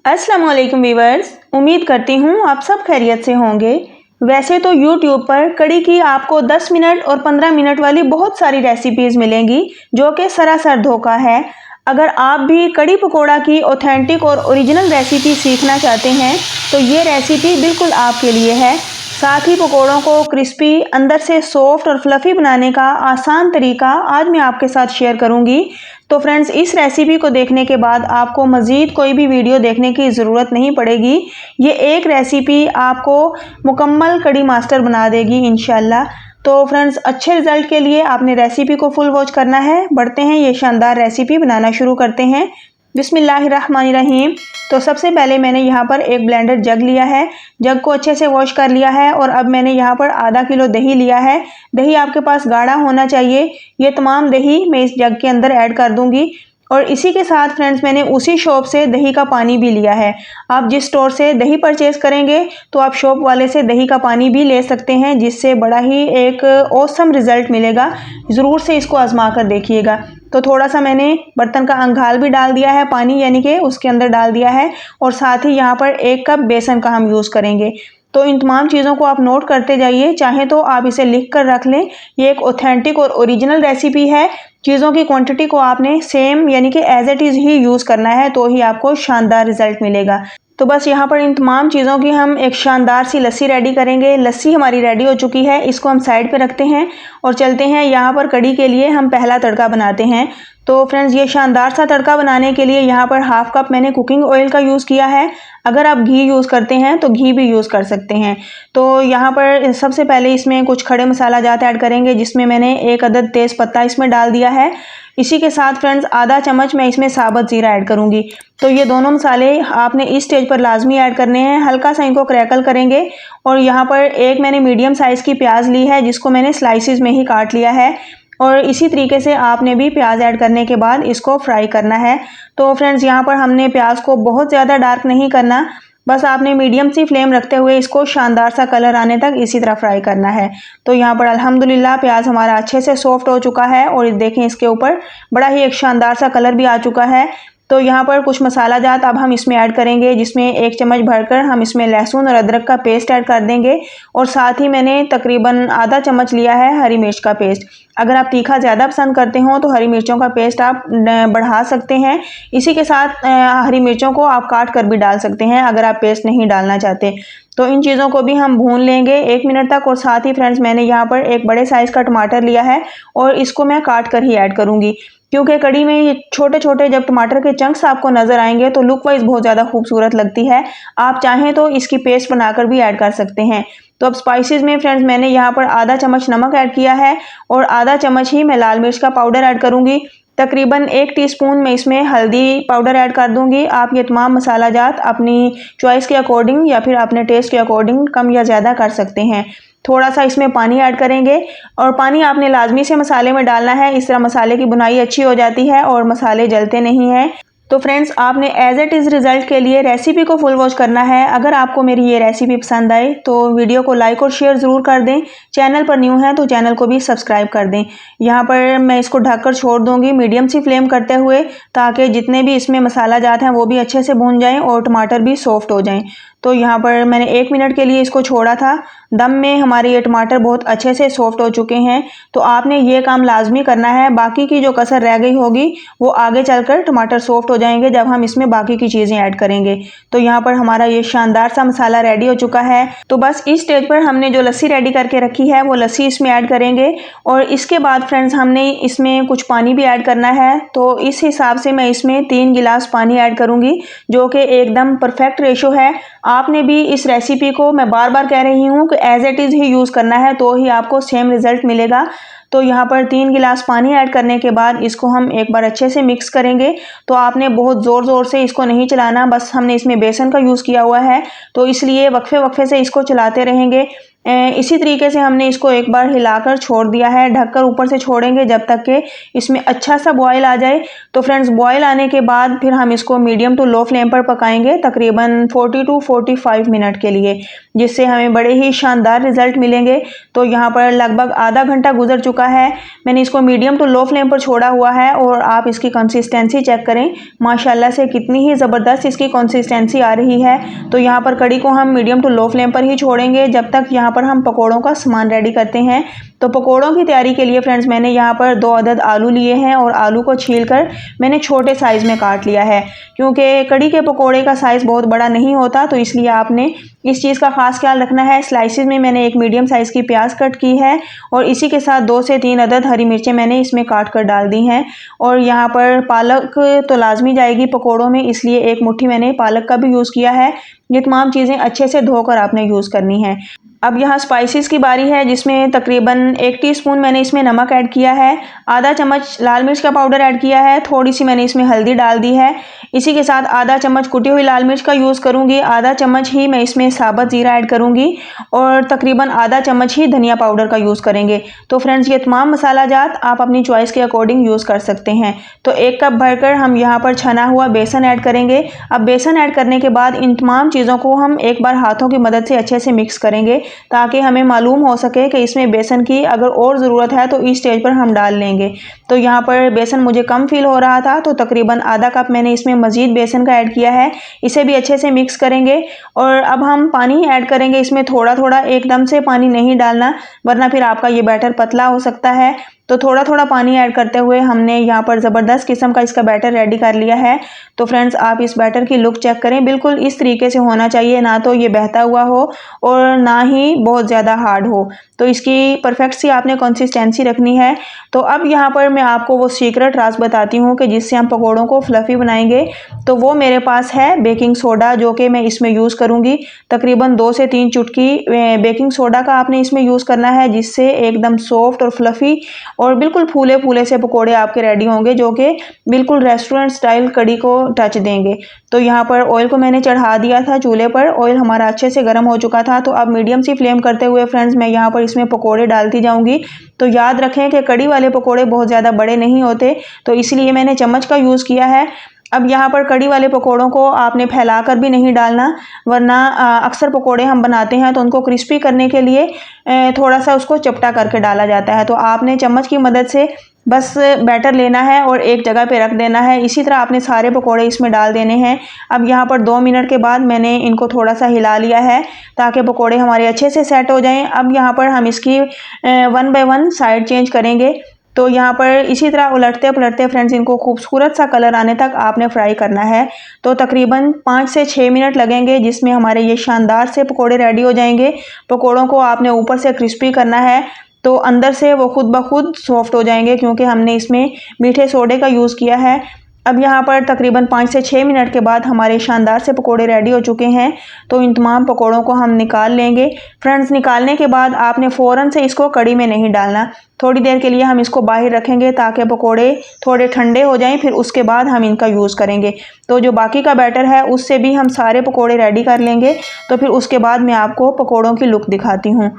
अस्सलाम वालेकुम वीवर्स, उम्मीद करती हूँ आप सब खैरियत से होंगे। वैसे तो YouTube पर कड़ी की आपको 10 मिनट और 15 मिनट वाली बहुत सारी रेसिपीज़ मिलेंगी जो कि सरासर धोखा है। अगर आप भी कड़ी पकोड़ा की ऑथेंटिक और ओरिजिनल रेसिपी सीखना चाहते हैं तो ये रेसिपी बिल्कुल आपके लिए है। साथ ही पकोड़ों को क्रिस्पी, अंदर से सॉफ्ट और फ्लफ़ी बनाने का आसान तरीका आज मैं आपके साथ शेयर करूंगी। तो फ्रेंड्स, इस रेसिपी को देखने के बाद आपको मज़ीद कोई भी वीडियो देखने की ज़रूरत नहीं पड़ेगी। ये एक रेसिपी आपको मुकम्मल कड़ी मास्टर बना देगी इंशाल्लाह। तो फ्रेंड्स, अच्छे रिजल्ट के लिए आपने रेसिपी को फुल वॉच करना है। बढ़ते हैं, ये शानदार रेसिपी बनाना शुरू करते हैं। बिस्मिल्लाहिर्रहमानिर्रहीम। तो सबसे पहले मैंने यहाँ पर एक ब्लेंडर जग लिया है। जग को अच्छे से वॉश कर लिया है और अब मैंने यहाँ पर आधा किलो दही लिया है। दही आपके पास गाढ़ा होना चाहिए। ये तमाम दही मैं इस जग के अंदर ऐड कर दूंगी और इसी के साथ फ्रेंड्स, मैंने उसी शॉप से दही का पानी भी लिया है। आप जिस स्टोर से दही परचेज करेंगे तो आप शॉप वाले से दही का पानी भी ले सकते हैं, जिससे बड़ा ही एक ऑसम रिजल्ट मिलेगा। ज़रूर से इसको आजमा कर देखिएगा। तो थोड़ा सा मैंने बर्तन का अंघाल भी डाल दिया है, पानी यानी कि उसके अंदर डाल दिया है और साथ ही यहाँ पर 1 कप बेसन का हम यूज़ करेंगे। तो इन तमाम चीज़ों को आप नोट करते जाइए, चाहे तो आप इसे लिख कर रख लें। ये एक ऑथेंटिक और ओरिजिनल रेसिपी है। चीज़ों की क्वांटिटी को आपने सेम यानी कि एज इट इज़ ही यूज़ करना है, तो ही आपको शानदार रिजल्ट मिलेगा। तो बस यहाँ पर इन तमाम चीज़ों की हम एक शानदार सी लस्सी रेडी करेंगे। लस्सी हमारी रेडी हो चुकी है, इसको हम साइड पे रखते हैं और चलते हैं यहाँ पर कड़ी के लिए हम पहला तड़का बनाते हैं। तो फ्रेंड्स, ये शानदार सा तड़का बनाने के लिए यहाँ पर हाफ कप मैंने कुकिंग ऑयल का यूज़ किया है। अगर आप घी यूज़ करते हैं तो घी भी यूज़ कर सकते हैं। तो यहाँ पर सबसे पहले इसमें कुछ खड़े मसाला जात ऐड करेंगे, जिसमें मैंने 1 अदद तेज़ पत्ता इसमें डाल दिया है। इसी के साथ फ्रेंड्स, आधा चम्मच मैं इसमें साबुत ज़ीरा ऐड करूंगी। तो ये दोनों मसाले आपने इस स्टेज पर लाजमी ऐड करने हैं। हल्का सा इनको क्रैकल करेंगे और यहाँ पर एक मैंने मीडियम साइज़ की प्याज ली है, जिसको मैंने स्लाइसिस में ही काट लिया है और इसी तरीके से आपने भी प्याज ऐड करने के बाद इसको फ्राई करना है। तो फ्रेंड्स, यहाँ पर हमने प्याज को बहुत ज़्यादा डार्क नहीं करना, बस आपने मीडियम सी फ्लेम रखते हुए इसको शानदार सा कलर आने तक इसी तरह फ्राई करना है। तो यहाँ पर अल्हम्दुलिल्लाह प्याज हमारा अच्छे से सॉफ्ट हो चुका है और देखें इसके ऊपर बड़ा ही एक शानदार सा कलर भी आ चुका है। तो यहाँ पर कुछ मसाला जात अब हम इसमें ऐड करेंगे, जिसमें 1 चम्मच भरकर हम इसमें लहसुन और अदरक का पेस्ट ऐड कर देंगे और साथ ही मैंने तकरीबन आधा चम्मच लिया है हरी मिर्च का पेस्ट। अगर आप तीखा ज़्यादा पसंद करते हो तो हरी मिर्चों का पेस्ट आप बढ़ा सकते हैं। इसी के साथ हरी मिर्चों को आप काट कर भी डाल सकते हैं अगर आप पेस्ट नहीं डालना चाहते। तो इन चीज़ों को भी हम भून लेंगे 1 मिनट तक और साथ ही फ्रेंड्स, मैंने यहाँ पर एक बड़े साइज़ का टमाटर लिया है और इसको मैं काट कर ही ऐड करूँगी, क्योंकि कड़ी में ये छोटे छोटे जब टमाटर के चंक्स आपको नज़र आएंगे तो लुक वाइज बहुत ज़्यादा खूबसूरत लगती है। आप चाहें तो इसकी पेस्ट बनाकर भी ऐड कर सकते हैं। तो अब स्पाइसेस में फ्रेंड्स, मैंने यहाँ पर आधा चम्मच नमक ऐड किया है और आधा चम्मच ही मैं लाल मिर्च का पाउडर ऐड करूँगी। तकरीबन 1 टीस्पून मैं इसमें हल्दी पाउडर ऐड कर दूंगी। आप ये तमाम मसाला जात अपनी चॉइस के अकॉर्डिंग या फिर अपने टेस्ट के अकॉर्डिंग कम या ज़्यादा कर सकते हैं। थोड़ा सा इसमें पानी ऐड करेंगे और पानी आपने लाजमी से मसाले में डालना है। इस तरह मसाले की बुनाई अच्छी हो जाती है और मसाले जलते नहीं हैं। तो फ्रेंड्स, आपने एज इट इज़ रिजल्ट के लिए रेसिपी को फुल वॉच करना है। अगर आपको मेरी ये रेसिपी पसंद आए तो वीडियो को लाइक और शेयर ज़रूर कर दें। चैनल पर न्यू है तो चैनल को भी सब्सक्राइब कर दें। यहाँ पर मैं इसको ढककर छोड़ दूँगी मीडियम सी फ्लेम करते हुए, ताकि जितने भी इसमें मसाला जाते हैं वो भी अच्छे से भून जाएँ और टमाटर भी सॉफ्ट हो जाएँ। तो यहाँ पर मैंने 1 मिनट के लिए इसको छोड़ा था। दम में हमारे ये टमाटर बहुत अच्छे से सॉफ्ट हो चुके हैं। तो आपने ये काम लाजमी करना है। बाकी की जो कसर रह गई होगी वो आगे चलकर टमाटर सॉफ्ट हो जाएंगे जब हम इसमें बाकी की चीज़ें ऐड करेंगे। तो यहाँ पर हमारा ये शानदार सा मसाला रेडी हो चुका है। तो बस इस स्टेज पर हमने जो लस्सी रेडी करके रखी है वो लस्सी इसमें ऐड करेंगे और इसके बाद फ्रेंड्स, हमने इसमें कुछ पानी भी ऐड करना है। तो इस हिसाब से मैं इसमें 3 गिलास पानी ऐड करूँगी, जो कि एकदम परफेक्ट रेशो है। आपने भी इस रेसिपी को, मैं बार बार कह रही हूँ कि एज इट इज़ ही यूज़ करना है, तो ही आपको सेम रिजल्ट मिलेगा। तो यहाँ पर 3 गिलास पानी ऐड करने के बाद इसको हम एक बार अच्छे से मिक्स करेंगे। तो आपने बहुत ज़ोर ज़ोर से इसको नहीं चलाना, बस हमने इसमें बेसन का यूज़ किया हुआ है तो इसलिए वक्फे वक्फे से इसको चलाते रहेंगे। इसी तरीके से हमने इसको एक बार हिलाकर छोड़ दिया है। ढककर ऊपर से छोड़ेंगे जब तक कि इसमें अच्छा सा बॉयल आ जाए। तो फ्रेंड्स, बॉयल आने के बाद फिर हम इसको मीडियम टू लो फ्लेम पर पकाएंगे तकरीबन 40 टू 45 मिनट के लिए, जिससे हमें बड़े ही शानदार रिजल्ट मिलेंगे। तो यहाँ पर लगभग आधा घंटा गुजर चुका चुका है। मैंने इसको मीडियम टू लो फ्लेम पर छोड़ा हुआ है और आप इसकी कंसिस्टेंसी चेक करें, माशाल्लाह से कितनी ही ज़बरदस्त इसकी कंसिस्टेंसी आ रही है। तो यहाँ पर कड़ी को हम मीडियम टू लो फ्लेम पर ही छोड़ेंगे जब तक यहाँ पर हम पकौड़ों का सामान रेडी करते हैं। तो पकौड़ों की तैयारी के लिए फ्रेंड्स मैंने यहाँ पर 2 अदद आलू लिए हैं और आलू को छीलकर मैंने छोटे साइज़ में काट लिया है, क्योंकि कड़ी के पकौड़े का साइज़ बहुत बड़ा नहीं होता, तो इसलिए आपने इस चीज़ का ख़ास ख्याल रखना है। स्लाइसिस में मैंने एक मीडियम साइज़ की प्याज कट की है और इसी के साथ 2 से 3 अदद हरी मिर्चें मैंने इसमें काट कर डाल दी हैं। और यहाँ पर पालक तो लाजमी जाएगी पकौड़ों में, इसलिए एक मुट्ठी मैंने पालक का भी यूज़ किया है। ये तमाम चीज़ें अच्छे से धोकर आपने यूज़ करनी है। अब यहाँ स्पाइसेस की बारी है, जिसमें तकरीबन 1 टीस्पून मैंने इसमें नमक ऐड किया है, आधा चम्मच लाल मिर्च का पाउडर ऐड किया है, थोड़ी सी मैंने इसमें हल्दी डाल दी है। इसी के साथ आधा चम्मच कुटी हुई लाल मिर्च का यूज़ करूँगी, आधा चम्मच ही मैं इसमें साबुत ज़ीरा ऐड करूँगी और तकरीबन आधा चम्मच ही धनिया पाउडर का यूज़ करेंगे। तो फ्रेंड्स ये तमाम मसाला जात आप अपनी चॉइस के अकॉर्डिंग यूज़ कर सकते हैं। तो 1 कप भरकर हम यहाँ पर छना हुआ बेसन ऐड करेंगे। अब बेसन ऐड करने के बाद इन तमाम चीज़ों को हम एक बार हाथों की मदद से अच्छे से मिक्स करेंगे, ताकि हमें मालूम हो सके कि इसमें बेसन की अगर और ज़रूरत है तो इस स्टेज पर हम डाल लेंगे। तो यहाँ पर बेसन मुझे कम फील हो रहा था, तो तकरीबन आधा कप मैंने इसमें मज़ीद बेसन का ऐड किया है। इसे भी अच्छे से मिक्स करेंगे और अब हम पानी ऐड करेंगे इसमें थोड़ा थोड़ा, एकदम से पानी नहीं डालना, वरना फिर आपका ये बैटर पतला हो सकता है। तो थोड़ा थोड़ा पानी ऐड करते हुए हमने यहाँ पर ज़बरदस्त किस्म का इसका बैटर रेडी कर लिया है। तो फ्रेंड्स आप इस बैटर की लुक चेक करें, बिल्कुल इस तरीके से होना चाहिए, ना तो ये बहता हुआ हो और ना ही बहुत ज़्यादा हार्ड हो। तो इसकी परफेक्ट सी आपने कंसिस्टेंसी रखनी है। तो अब यहाँ पर मैं आपको वो सीक्रेट राज बताती हूँ कि जिससे हम पकौड़ों को फ्लफ़ी बनाएंगे। तो वो मेरे पास है बेकिंग सोडा, जो कि मैं इसमें यूज़ करूँगी। तकरीबन 2 से 3 चुटकी बेकिंग सोडा का आपने इसमें यूज़ करना है, जिससे एकदम सॉफ्ट और फ्लफ़ी और बिल्कुल फूले फूले से पकोड़े आपके रेडी होंगे, जो कि बिल्कुल रेस्टोरेंट स्टाइल कड़ी को टच देंगे। तो यहाँ पर ऑयल को मैंने चढ़ा दिया था चूल्हे पर, ऑयल हमारा अच्छे से गर्म हो चुका था। तो अब मीडियम सी फ्लेम करते हुए फ्रेंड्स मैं यहाँ पर इसमें पकोड़े डालती जाऊँगी। तो याद रखें कि कड़ी वाले पकोड़े बहुत ज़्यादा बड़े नहीं होते, तो इसलिए मैंने चम्मच का यूज़ किया है। अब यहाँ पर कड़ी वाले पकोड़ों को आपने फैलाकर भी नहीं डालना, वरना अक्सर पकोड़े हम बनाते हैं तो उनको क्रिस्पी करने के लिए थोड़ा सा उसको चपटा करके डाला जाता है। तो आपने चम्मच की मदद से बस बैटर लेना है और एक जगह पे रख देना है। इसी तरह आपने सारे पकोड़े इसमें डाल देने हैं। अब यहाँ पर 2 मिनट के बाद मैंने इनको थोड़ा सा हिला लिया है, ताकि पकोड़े हमारे अच्छे से सेट हो जाएं। अब यहाँ पर हम इसकी 1 बाय 1 साइड चेंज करेंगे। तो यहाँ पर इसी तरह उलटते पलटते फ्रेंड्स इनको खूबसूरत सा कलर आने तक आपने फ्राई करना है। तो तकरीबन 5 से 6 मिनट लगेंगे, जिसमें हमारे ये शानदार से पकोड़े रेडी हो जाएंगे। पकोड़ों को आपने ऊपर से क्रिस्पी करना है, तो अंदर से वो खुद ब खुद सॉफ्ट हो जाएंगे, क्योंकि हमने इसमें मीठे सोडे का यूज़ किया है। अब यहाँ पर तकरीबन 5 से 6 मिनट के बाद हमारे शानदार से पकोड़े रेडी हो चुके हैं। तो इन तमाम पकोड़ों को हम निकाल लेंगे। फ्रेंड्स निकालने के बाद आपने फ़ौरन से इसको कड़ी में नहीं डालना, थोड़ी देर के लिए हम इसको बाहर रखेंगे ताकि पकोड़े थोड़े ठंडे हो जाएं, फिर उसके बाद हम इनका यूज़ करेंगे। तो जो बाकी का बैटर है उससे भी हम सारे पकोड़े रेडी कर लेंगे, तो फिर उसके बाद मैं आपको पकोड़ों की लुक दिखाती हूँ।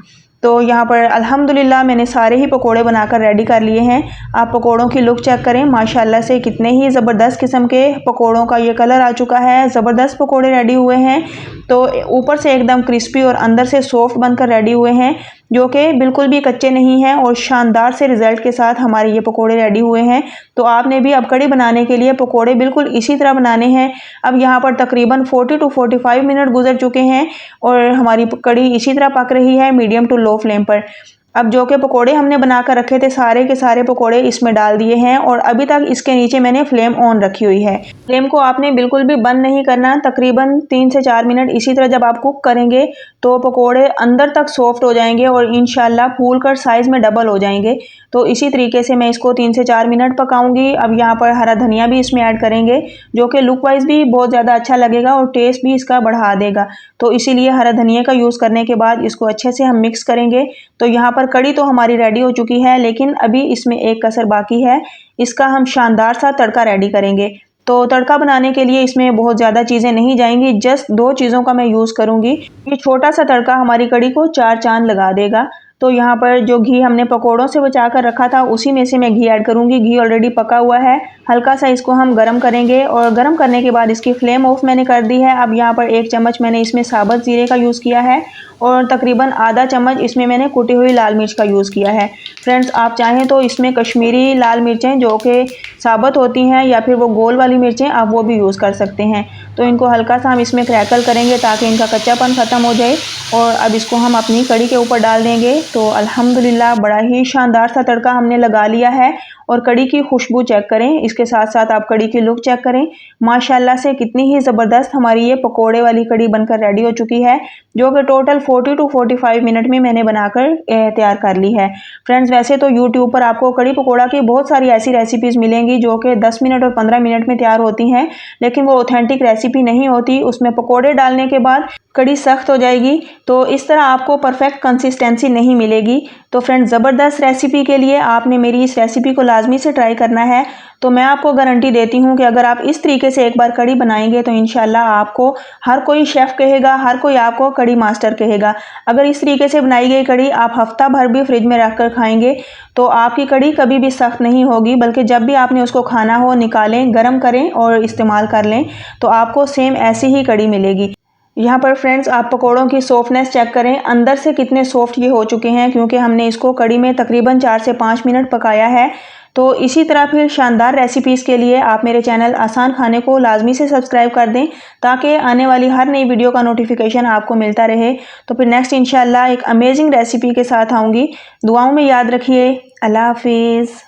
तो यहाँ पर अल्हम्दुलिल्लाह मैंने सारे ही पकोड़े बनाकर रेडी कर लिए हैं। आप पकोड़ों की लुक चेक करें, माशाल्लाह से कितने ही ज़बरदस्त किस्म के पकोड़ों का ये कलर आ चुका है। ज़बरदस्त पकोड़े रेडी हुए हैं। तो ऊपर से एकदम क्रिस्पी और अंदर से सॉफ्ट बनकर रेडी हुए हैं, जो कि बिल्कुल भी कच्चे नहीं हैं और शानदार से रिज़ल्ट के साथ हमारे ये पकोड़े रेडी हुए हैं। तो आपने भी अब कड़ी बनाने के लिए पकोड़े बिल्कुल इसी तरह बनाने हैं। अब यहाँ पर तकरीबन 40 टू 45 मिनट गुजर चुके हैं और हमारी कड़ी इसी तरह पक रही है मीडियम टू लो फ्लेम पर। अब जो कि पकोड़े हमने बनाकर रखे थे सारे के सारे पकोड़े इसमें डाल दिए हैं और अभी तक इसके नीचे मैंने फ्लेम ऑन रखी हुई है। फ्लेम को आपने बिल्कुल भी बंद नहीं करना। तकरीबन 3 से 4 मिनट इसी तरह जब आप कुक करेंगे तो पकोड़े अंदर तक सॉफ्ट हो जाएंगे और इंशाल्लाह फूल कर साइज़ में डबल हो जाएंगे। तो इसी तरीके से मैं इसको 3 से 4 मिनट पकाऊंगी। अब यहाँ पर हरा धनिया भी इसमें ऐड करेंगे, जो कि लुक वाइज भी बहुत ज़्यादा अच्छा लगेगा और टेस्ट भी इसका बढ़ा देगा। तो इसीलिए हरा धनिया का यूज़ करने के बाद इसको अच्छे से हम मिक्स करेंगे। तो यहाँ पर कड़ी तो हमारी रेडी हो चुकी है, लेकिन अभी इसमें एक कसर बाकी है। इसका हम शानदार सा तड़का रेडी करेंगे। तो तड़का बनाने के लिए इसमें बहुत ज़्यादा चीज़ें नहीं जाएंगी, जस्ट 2 चीज़ों का मैं यूज़ करूँगी। ये छोटा सा तड़का हमारी कड़ी को 4 चांद लगा देगा। तो यहाँ पर जो घी हमने पकोड़ों से बचा कर रखा था उसी में से मैं घी ऐड करूँगी। घी ऑलरेडी पका हुआ है। हल्का सा इसको हम गरम करेंगे और गरम करने के बाद इसकी फ्लेम ऑफ मैंने कर दी है। अब यहाँ पर 1 चम्मच मैंने इसमें साबुत ज़ीरे का यूज़ किया है और तकरीबन आधा चम्मच इसमें मैंने कुटी हुई लाल मिर्च का यूज़ किया है। फ्रेंड्स, आप चाहें तो इसमें कश्मीरी लाल मिर्चें जो कि साबुत होती हैं या फिर वो गोल वाली मिर्चें, आप वो भी यूज़ कर सकते हैं। तो इनको हल्का सा हम इसमें क्रैकल करेंगे ताकि इनका कच्चापन ख़त्म हो जाए। और अब इसको हम अपनी कड़ी के ऊपर डाल देंगे। तो अल्हम्दुलिल्लाह बड़ा ही शानदार सा तड़का हमने लगा लिया है। और कड़ी की खुशबू चेक करें, इसके साथ साथ आप कड़ी की लुक चेक करें। माशाल्लाह से कितनी ही ज़बरदस्त हमारी ये पकोड़े वाली कड़ी बनकर रेडी हो चुकी है, जो कि टोटल 40 टू 45 मिनट में मैंने बनाकर तैयार कर ली है। फ्रेंड्स, वैसे तो यूट्यूब पर आपको कड़ी पकोड़ा की बहुत सारी ऐसी रेसिपीज़ मिलेंगी जो कि 10 मिनट और 15 मिनट में तैयार होती हैं, लेकिन वो ऑथेंटिक रेसिपी नहीं होती। उसमें पकोड़े डालने के बाद कड़ी सख्त हो जाएगी, तो इस तरह आपको परफेक्ट कंसिस्टेंसी नहीं मिलेगी। तो फ्रेंड्स, ज़बरदस्त रेसिपी के लिए आपने मेरी इस रेसिपी को लाजमी से ट्राई करना है। तो मैं आपको गारंटी देती हूँ कि अगर आप इस तरीके से एक बार कड़ी बनाएंगे तो इंशाल्लाह आपको हर कोई शेफ़ कहेगा, हर कोई आपको कड़ी मास्टर कहेगा। अगर इस तरीके से बनाई गई कड़ी आप हफ्ता भर भी फ्रिज में रख कर खाएंगे तो आपकी कड़ी कभी भी सख्त नहीं होगी, बल्कि जब भी आपने उसको खाना हो निकालें, गर्म करें और इस्तेमाल कर लें तो आपको सेम ऐसी ही कड़ी मिलेगी। यहाँ पर फ्रेंड्स, आप पकोड़ों की सॉफ्टनेस चेक करें, अंदर से कितने सॉफ्ट ये हो चुके हैं, क्योंकि हमने इसको कड़ी में तकरीबन 4 से 5 मिनट पकाया है। तो इसी तरह फिर शानदार रेसिपीज़ के लिए आप मेरे चैनल आसान खाने को लाजमी से सब्सक्राइब कर दें ताकि आने वाली हर नई वीडियो का नोटिफिकेशन आपको मिलता रहे। तो फिर नेक्स्ट इंशाल्लाह एक अमेजिंग रेसिपी के साथ आऊँगी। दुआओं में याद रखिए। अल्लाह हाफिज़।